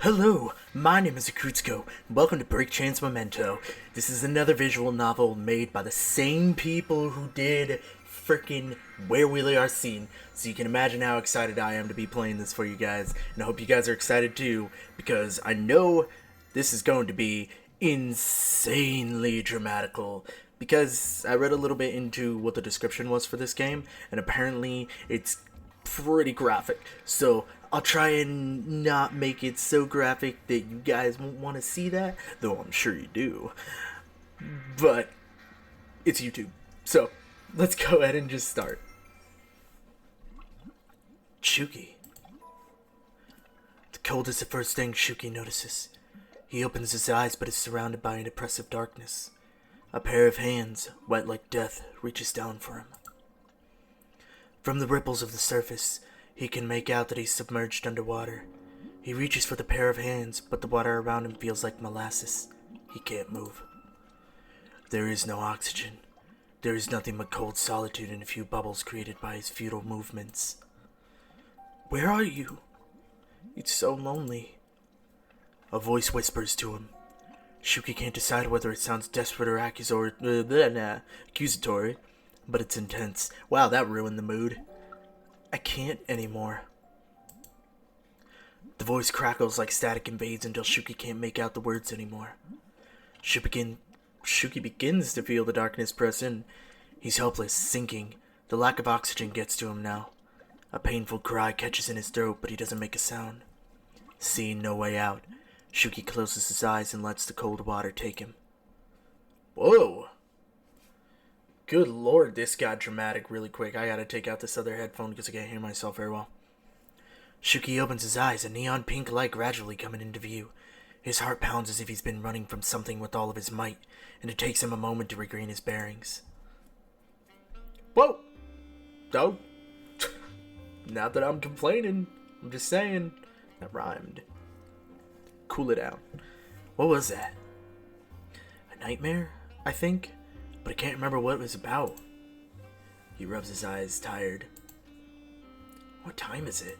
Hello, my name is Rekutsko. Welcome to Break Chance Memento. This is another visual novel made by the same people who did frickin' Where We Are Seen. So you can imagine how excited I am to be playing this for you guys. And I hope you guys are excited too, because I know this is going to be insanely dramatical. Because I read a little bit into what the description was for this game, and apparently it's pretty graphic. So I'll try and not make it so graphic that you guys won't want to see that, though I'm sure you do. But it's YouTube. So let's go ahead and just start. Shuki. The cold is the first thing Shuki notices. He opens his eyes but is surrounded by an oppressive darkness. A pair of hands, wet like death, reaches down for him. From the ripples of the surface, he can make out that he's submerged underwater. He reaches for the pair of hands, but the water around him feels like molasses. He can't move. There is no oxygen. There is nothing but cold solitude and a few bubbles created by his futile movements. Where are you? It's so lonely. A voice whispers to him. Shuki can't decide whether it sounds desperate or accusatory, but it's intense. Wow, that ruined the mood. I can't anymore. The voice crackles like static invades until Shuki can't make out the words anymore. Shuki begins to feel the darkness press in. He's helpless, sinking. The lack of oxygen gets to him now. A painful cry catches in his throat, but he doesn't make a sound. Seeing no way out, Shuki closes his eyes and lets the cold water take him. Whoa! Good lord, this got dramatic really quick. I gotta take out this other headphone because I can't hear myself very well. Shuki opens his eyes, a neon pink light gradually coming into view. His heart pounds as if he's been running from something with all of his might, and it takes him a moment to regain his bearings. Whoa! Oh. Not that I'm complaining. I'm just saying. That rhymed. Cool it down. What was that? A nightmare, I think? But I can't remember what it was about. He rubs his eyes, tired. What time is it?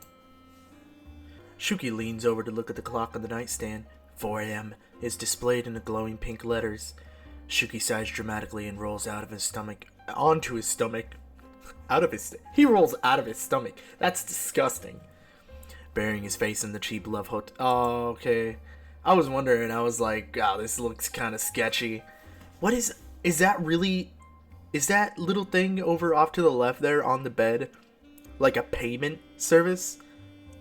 Shuki leans over to look at the clock on the nightstand. 4 a.m. is displayed in the glowing pink letters. Shuki sighs dramatically and rolls out of his stomach. Onto his stomach. He rolls out of his stomach. That's disgusting. Burying his face in the cheap love hotel. Oh, okay. I was wondering. I was like, wow, this looks kind of sketchy. What is that really? Is that little thing over off to the left there on the bed like a payment service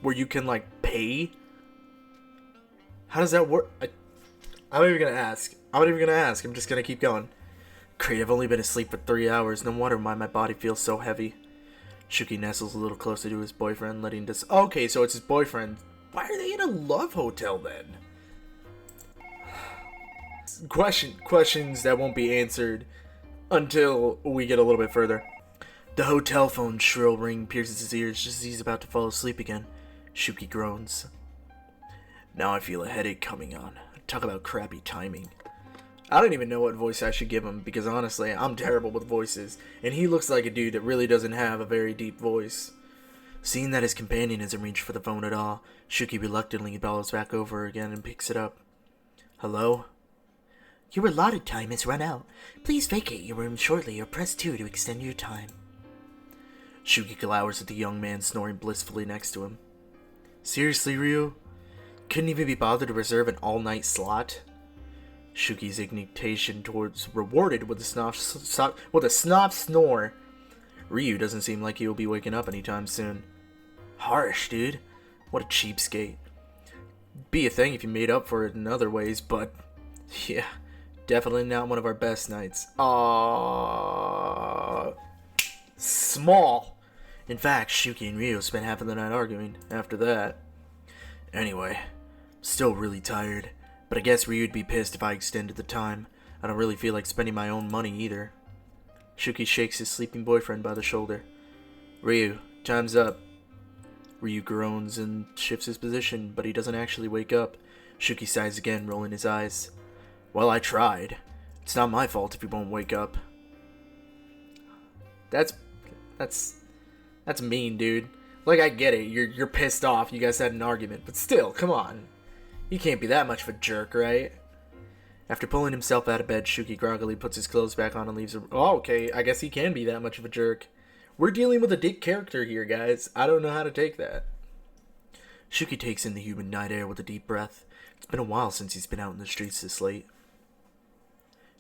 where you can like pay? How does that work? I'm not even gonna ask. I'm just gonna keep going. Great, I've only been asleep for 3 hours. No wonder why my body feels so heavy. Shuki nestles a little closer to his boyfriend, letting this. Okay, so it's his boyfriend. Why are they in a love hotel then? Questions that won't be answered until we get a little bit further. The hotel phone's shrill ring pierces his ears just as he's about to fall asleep again. Shuki groans. Now I feel a headache coming on. Talk about crappy timing. I don't even know what voice I should give him because honestly, I'm terrible with voices, and he looks like a dude that really doesn't have a very deep voice. Seeing that his companion hasn't reached for the phone at all, Shuki reluctantly bows back over again and picks it up. Hello? Your allotted time has run out. Please vacate your room shortly or press 2 to extend your time. Shuki glowers at the young man snoring blissfully next to him. Seriously, Ryu? Couldn't even be bothered to reserve an all-night slot? Shuki's indignation towards rewarded with a snob snore. Ryu doesn't seem like he'll be waking up anytime soon. Harsh, dude. What a cheapskate. Be a thing if you made up for it in other ways, but yeah, definitely not one of our best nights. Small. In fact, Shuki and Ryu spent half of the night arguing after that. Anyway, still really tired. But I guess Ryu'd be pissed if I extended the time. I don't really feel like spending my own money either. Shuki shakes his sleeping boyfriend by the shoulder. Ryu, time's up. Ryu groans and shifts his position, but he doesn't actually wake up. Shuki sighs again, rolling his eyes. Well, I tried. It's not my fault if he won't wake up. That's mean, dude. Like, I get it. You're pissed off. You guys had an argument, but still, come on. He can't be that much of a jerk, right? After pulling himself out of bed, Shuki groggily puts his clothes back on and leaves the... Oh, okay, I guess he can be that much of a jerk. We're dealing with a dick character here, guys. I don't know how to take that. Shuki takes in the humid night air with a deep breath. It's been a while since he's been out in the streets this late.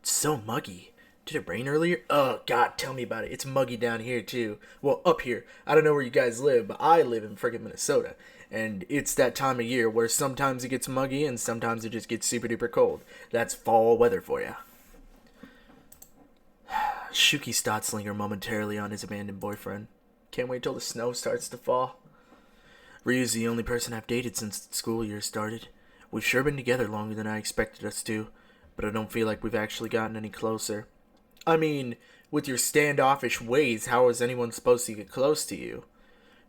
It's so muggy. Did it rain earlier? Oh, God, tell me about it. It's muggy down here, too. Well, up here. I don't know where you guys live, but I live in friggin' Minnesota. And it's that time of year where sometimes it gets muggy and sometimes it just gets super duper cold. That's fall weather for you. Shuki starts to linger momentarily on his abandoned boyfriend. Can't wait till the snow starts to fall. Ryu's the only person I've dated since the school year started. We've sure been together longer than I expected us to, but I don't feel like we've actually gotten any closer. I mean, with your standoffish ways, how is anyone supposed to get close to you?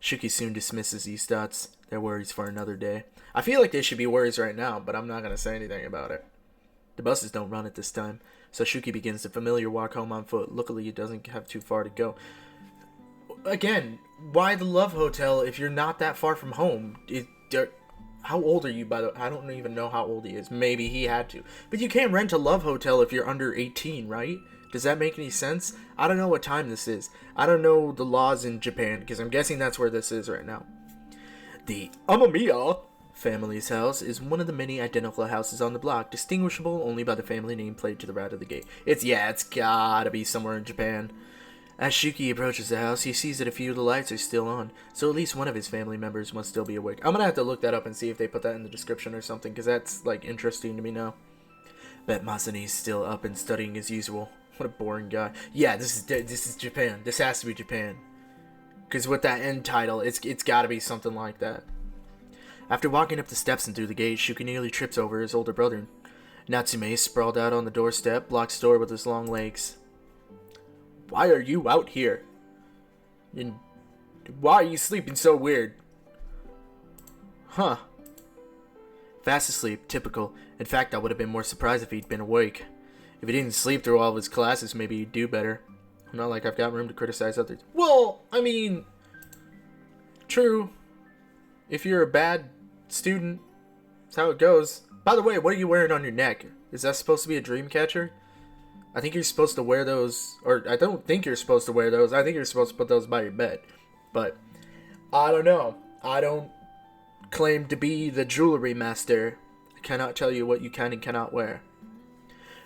Shuki soon dismisses these thoughts. They're worries for another day. I feel like they should be worries right now, but I'm not going to say anything about it. The buses don't run at this time, so Shuki begins the familiar walk home on foot. Luckily, he doesn't have too far to go. Again, why the Love Hotel if you're not that far from home? How old are you, by the way? I don't even know how old he is. Maybe he had to. But you can't rent a Love Hotel if you're under 18, right? Does that make any sense? I don't know what time this is. I don't know the laws in Japan, because I'm guessing that's where this is right now. The Amamiya family's house is one of the many identical houses on the block, distinguishable only by the family nameplate to the right of the gate. It's gotta be somewhere in Japan. As Shuki approaches the house, he sees that a few of the lights are still on, so at least one of his family members must still be awake. I'm gonna have to look that up and see if they put that in the description or something, because that's, like, interesting to me now. Bet Masane's still up and studying as usual. What a boring guy. Yeah, this is Japan. This has to be Japan. Because with that end title, it's gotta be something like that. After walking up the steps and through the gate, Shuki nearly trips over his older brother. Natsume, sprawled out on the doorstep, blocks the door with his long legs. Why are you out here? And why are you sleeping so weird? Huh. Fast asleep, typical. In fact, I would have been more surprised if he'd been awake. If he didn't sleep through all of his classes, maybe he'd do better. Not like I've got room to criticize others. Well, I mean, true. If you're a bad student, that's how it goes. By the way, what are you wearing on your neck? Is that supposed to be a dream catcher? I think you're supposed to wear those, or I don't think you're supposed to wear those. I think you're supposed to put those by your bed. But, I don't know. I don't claim to be the jewelry master. I cannot tell you what you can and cannot wear.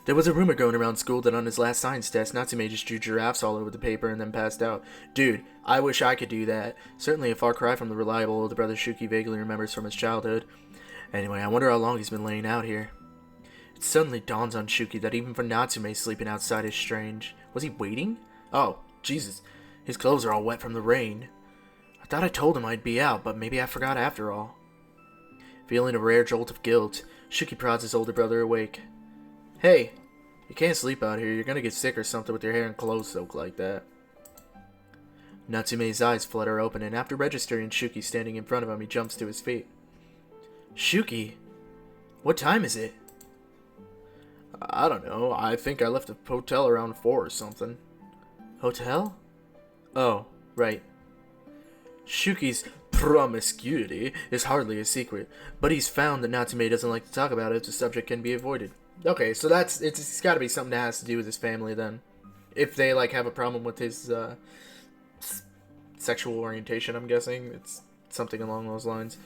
There was a rumor going around school that on his last science test, Natsume just drew giraffes all over the paper and then passed out. Dude, I wish I could do that. Certainly a far cry from the reliable older brother Shuki vaguely remembers from his childhood. Anyway, I wonder how long he's been laying out here. It suddenly dawns on Shuki that even for Natsume, sleeping outside is strange. Was he waiting? Oh, Jesus. His clothes are all wet from the rain. I thought I told him I'd be out, but maybe I forgot after all. Feeling a rare jolt of guilt, Shuki prods his older brother awake. Hey, you can't sleep out here. You're gonna get sick or something with your hair and clothes soaked like that. Natsume's eyes flutter open, and after registering Shuki standing in front of him, he jumps to his feet. Shuki, what time is it? I don't know. I think I left the hotel around 4 or something. Hotel? Oh, right. Shuki's promiscuity is hardly a secret, but he's found that Natsume doesn't like to talk about it if the subject can be avoided. Okay, so it's got to be something that has to do with his family then. If they, like, have a problem with his sexual orientation, I'm guessing. It's something along those lines.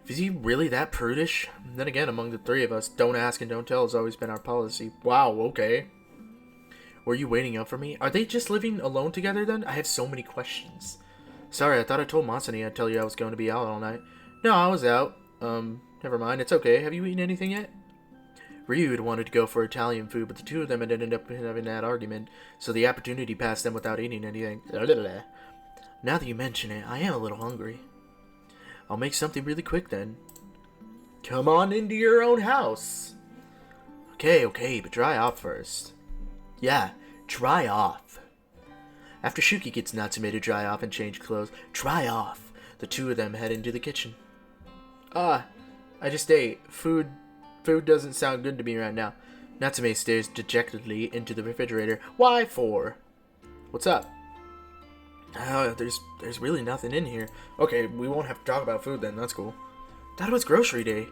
Is he really that prudish? Then again, among the three of us, don't ask and don't tell has always been our policy. Wow, okay. Were you waiting up for me? Are they just living alone together then? I have so many questions. Sorry, I thought I told Masani I'd tell you I was going to be out all night. No, I was out. Never mind, it's okay. Have you eaten anything yet? Ryu had wanted to go for Italian food, but the two of them had ended up having that argument, so the opportunity passed them without eating anything. Now that you mention it, I am a little hungry. I'll make something really quick then. Come on into your own house. Okay, but dry off first. Yeah, dry off. After Shuki gets Natsume to dry off and change clothes, dry off, the two of them head into the kitchen. I just ate. Food doesn't sound good to me right now. Natsume stares dejectedly into the refrigerator. Why for? What's up? There's really nothing in here. Okay, we won't have to talk about food then. That's cool. Thought it was grocery day.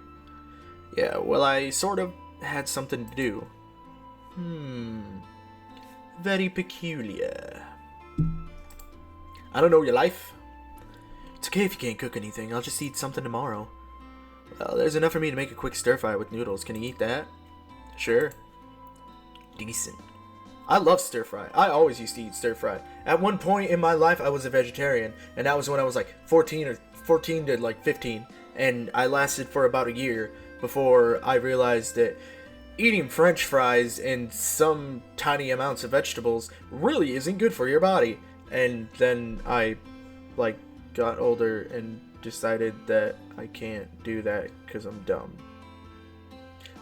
Yeah, well, I sort of had something to do. Very peculiar. I don't know your life. It's okay if you can't cook anything. I'll just eat something tomorrow. Well, there's enough for me to make a quick stir fry with noodles. Can you eat that? Sure. Decent. I love stir fry. I always used to eat stir fry. At one point in my life, I was a vegetarian, and that was when I was like 14 to like 15, and I lasted for about a year before I realized that eating French fries and some tiny amounts of vegetables really isn't good for your body. And then I like got older and decided that I can't do that because I'm dumb.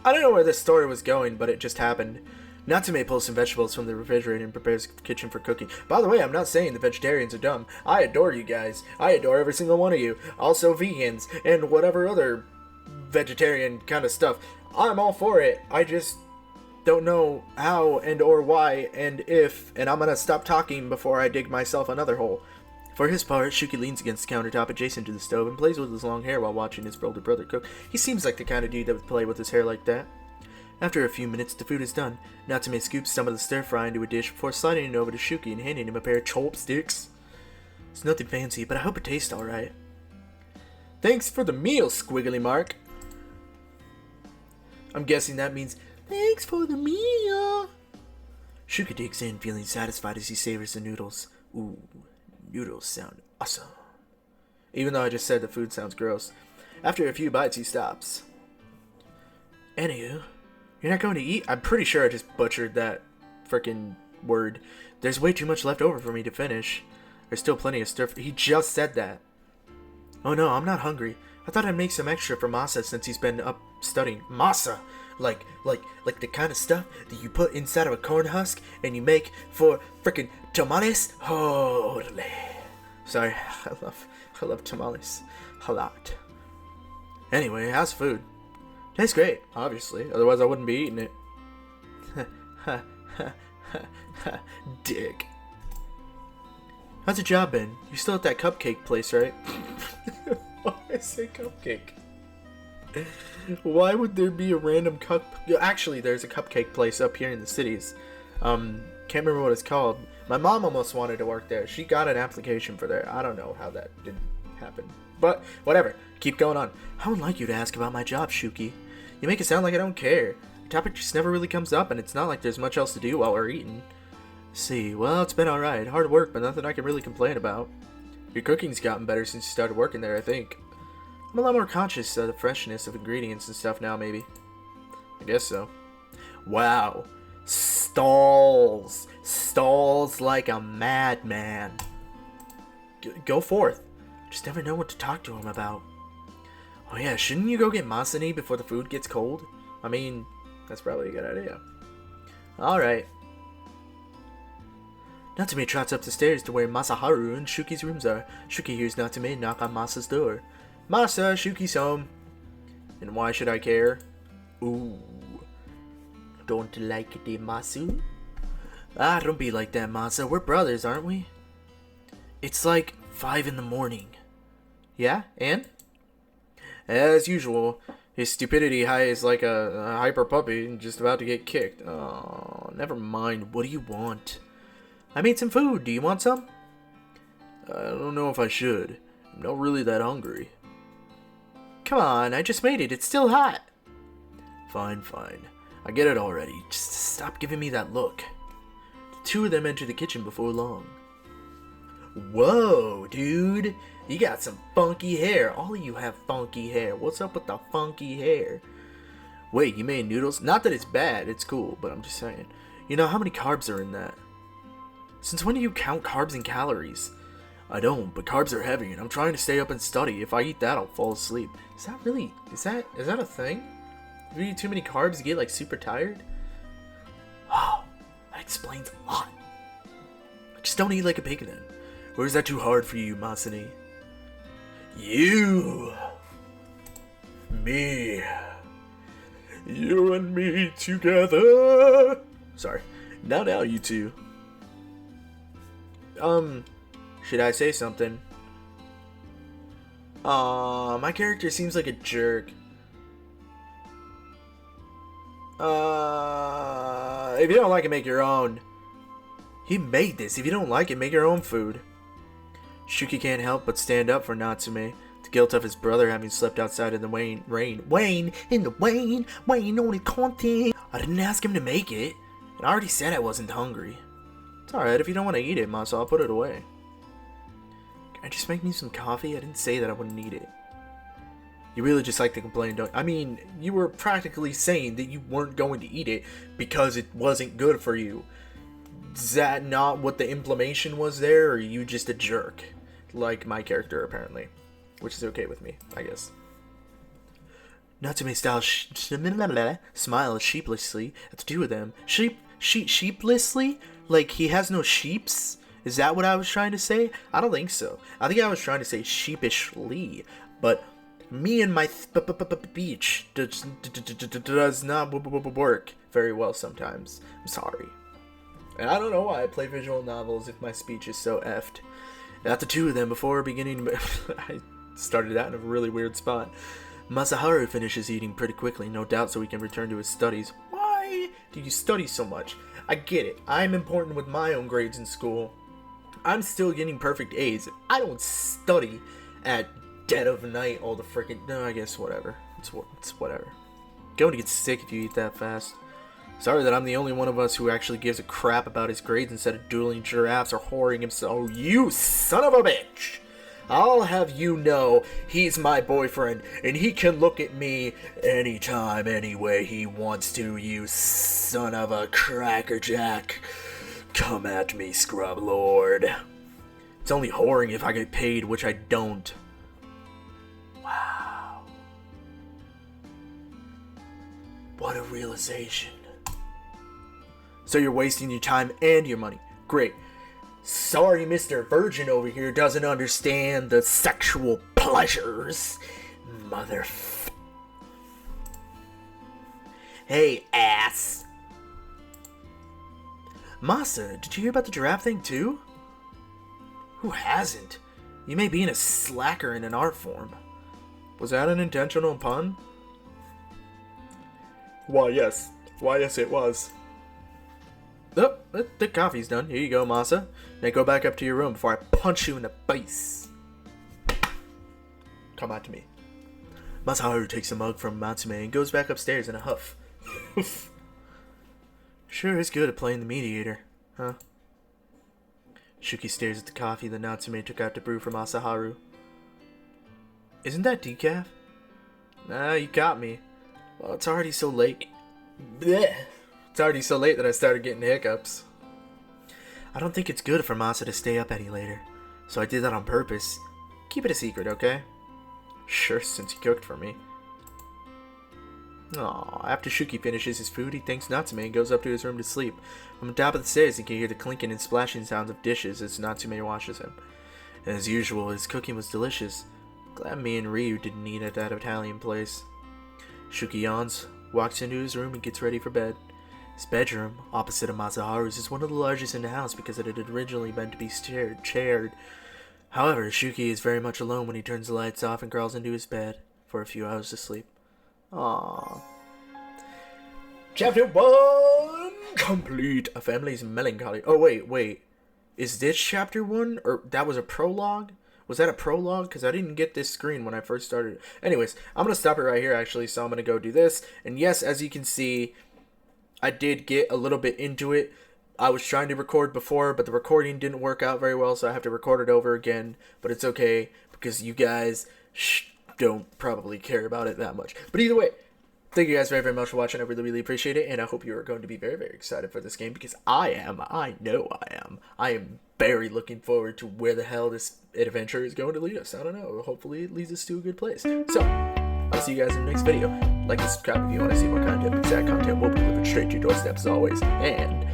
I don't know where this story was going, but it just happened. Natsume pulls some vegetables from the refrigerator and prepares the kitchen for cooking. By the way, I'm not saying the vegetarians are dumb. I adore you guys. I adore every single one of you. Also vegans and whatever other vegetarian kind of stuff. I'm all for it. I just don't know how and or why and if, and I'm gonna stop talking before I dig myself another hole. For his part, Shuki leans against the countertop adjacent to the stove and plays with his long hair while watching his older brother cook. He seems like the kind of dude that would play with his hair like that. After a few minutes, the food is done. Natsume scoops some of the stir-fry into a dish before sliding it over to Shuki and handing him a pair of chopsticks. It's nothing fancy, but I hope it tastes alright. Thanks for the meal, Squiggly Mark. I'm guessing that means, thanks for the meal. Shuki digs in, feeling satisfied as he savors the noodles. Ooh, noodles sound awesome. Even though I just said the food sounds gross. After a few bites, he stops. Anywho, you're not going to eat? I'm pretty sure I just butchered that frickin' word. There's way too much left over for me to finish. There's still plenty of stir. He just said that. Oh no, I'm not hungry. I thought I'd make some extra for Masa since he's been up studying. Masa! Like the kind of stuff that you put inside of a corn husk and you make for frickin' tamales? Holy. Sorry, I love tamales a lot. Anyway, how's food? Tastes great, obviously. Otherwise, I wouldn't be eating it. Dick. How's the job been? You're still at that cupcake place, right? Why did I say cupcake? Why would there be a random Actually, there's a cupcake place up here in the cities. Can't remember what it's called. My mom almost wanted to work there. She got an application for there. I don't know how that didn't happen. But, whatever. Keep going on. I would like you to ask about my job, Shuki. You make it sound like I don't care. The topic just never really comes up, and it's not like there's much else to do while we're eating. See, well, it's been alright. Hard work, but nothing I can really complain about. Your cooking's gotten better since you started working there, I think. I'm a lot more conscious of the freshness of ingredients and stuff now, maybe. I guess so. Wow. Stalls. Stalls like a madman. Go forth. Just never know what to talk to him about. Oh yeah, shouldn't you go get Masani before the food gets cold? I mean, that's probably a good idea. Alright. Natsume trots up the stairs to where Masaharu and Shuki's rooms are. Shuki hears Natsume knock on Masa's door. Masa, Shuki's home. And why should I care? Ooh. Don't like it, Masu? Ah, don't be like that, Masa. We're brothers, aren't we? It's like 5 in the morning. Yeah, and? As usual, his stupidity high is like a hyper puppy and just about to get kicked. Oh, never mind. What do you want? I made some food. Do you want some? I don't know if I should. I'm not really that hungry. Come on, I just made it. It's still hot. Fine, fine. I get it already. Just stop giving me that look. The two of them enter the kitchen before long. Whoa, dude. You got some funky hair. All of you have funky hair. What's up with the funky hair? Wait, you made noodles? Not that it's bad. It's cool, but I'm just saying. You know, how many carbs are in that? Since when do you count carbs and calories? I don't, but carbs are heavy, and I'm trying to stay up and study. If I eat that, I'll fall asleep. Is that really... Is that a thing? If you eat too many carbs, you get, like, super tired? Oh, that explains a lot. Just don't eat like a pig then. Or is that too hard for you, Masani? You. Me. You and me together. Sorry. Now, you two. Should I say something? My character seems like a jerk. If you don't like it, make your own. He made this. If you don't like it, make your own food. Shuki can't help but stand up for Natsume. The guilt of his brother having slept outside in the rain. Wayne only content. I didn't ask him to make it. And I already said I wasn't hungry. It's alright, if you don't want to eat it, Masa, I'll put it away. Can I just make me some coffee? I didn't say that I wouldn't eat it. You really just like to complain, don't you? I mean, you were practically saying that you weren't going to eat it because it wasn't good for you. Is that not what the inflammation was there, or are you just a jerk? Like my character, apparently. Which is okay with me, I guess. Natsume style smiles sheepishly at the two of them. Sheeplessly? Like he has no sheeps? Is that what I was trying to say? I don't think so. I think I was trying to say sheepishly. But me and my speech does not work very well sometimes. I'm sorry. And I don't know why I play visual novels if my speech is so effed. At the two of them, before beginning... I started out in a really weird spot. Masaharu finishes eating pretty quickly, no doubt so he can return to his studies. Why do you study so much? I get it. I'm important with my own grades in school. I'm still getting perfect A's. I don't study at dead of night all the freaking... No, I guess whatever. It's whatever. Going to get sick if you eat that fast. Sorry that I'm the only one of us who actually gives a crap about his grades instead of dueling giraffes or whoring himself. Oh, you son of a bitch! I'll have you know he's my boyfriend, and he can look at me anytime, any way he wants to, you son of a crackerjack. Come at me, scrub lord. It's only whoring if I get paid, which I don't. Wow. What a realization. So you're wasting your time and your money. Great. Sorry, Mr. Virgin over here doesn't understand the sexual pleasures. Hey, ass. Masa, did you hear about the giraffe thing too? Who hasn't? You may be in a slacker in an art form. Was that an intentional pun? Why, yes, it was. Oh, the coffee's done. Here you go, Masa. Now go back up to your room before I punch you in the face. Come out to me. Masaharu takes a mug from Natsume and goes back upstairs in a huff. Sure is good at playing the mediator, huh? Shuki stares at the coffee that Natsume took out to brew for Masaharu. Isn't that decaf? Nah, you got me. Well, it's already so late. Blech. It's already so late that I started getting hiccups. I don't think it's good for Masa to stay up any later, so I did that on purpose. Keep it a secret, okay? Sure, since you cooked for me. Aww, after Shuki finishes his food, he thanks Natsume and goes up to his room to sleep. From the top of the stairs, he can hear the clinking and splashing sounds of dishes as Natsume washes him. And as usual, his cooking was delicious. Glad me and Ryu didn't eat at that Italian place. Shuki yawns, walks into his room and gets ready for bed. His bedroom, opposite of Masaharu's, is one of the largest in the house because it had originally meant to be shared. However, Shuki is very much alone when he turns the lights off and crawls into his bed for a few hours of sleep. Aww. Chapter 1 complete. A family's melancholy. Oh, wait. Is this chapter 1? Or that was a prologue? Was that a prologue? Because I didn't get this screen when I first started. Anyways, I'm going to stop it right here, actually. So I'm going to go do this. And yes, as you can see, I did get a little bit into it. I was trying to record before, but the recording didn't work out very well, so I have to record it over again. But it's okay, because you guys don't probably care about it that much. But either way, thank you guys very, very much for watching. I really, really appreciate it, and I hope you are going to be very, very excited for this game, because I am. I know I am. I am very looking forward to where the hell this adventure is going to lead us. I don't know. Hopefully it leads us to a good place. So, I'll see you guys in the next video. Like and subscribe if you want to see more content, because that content will be delivered straight to your doorstep as always. And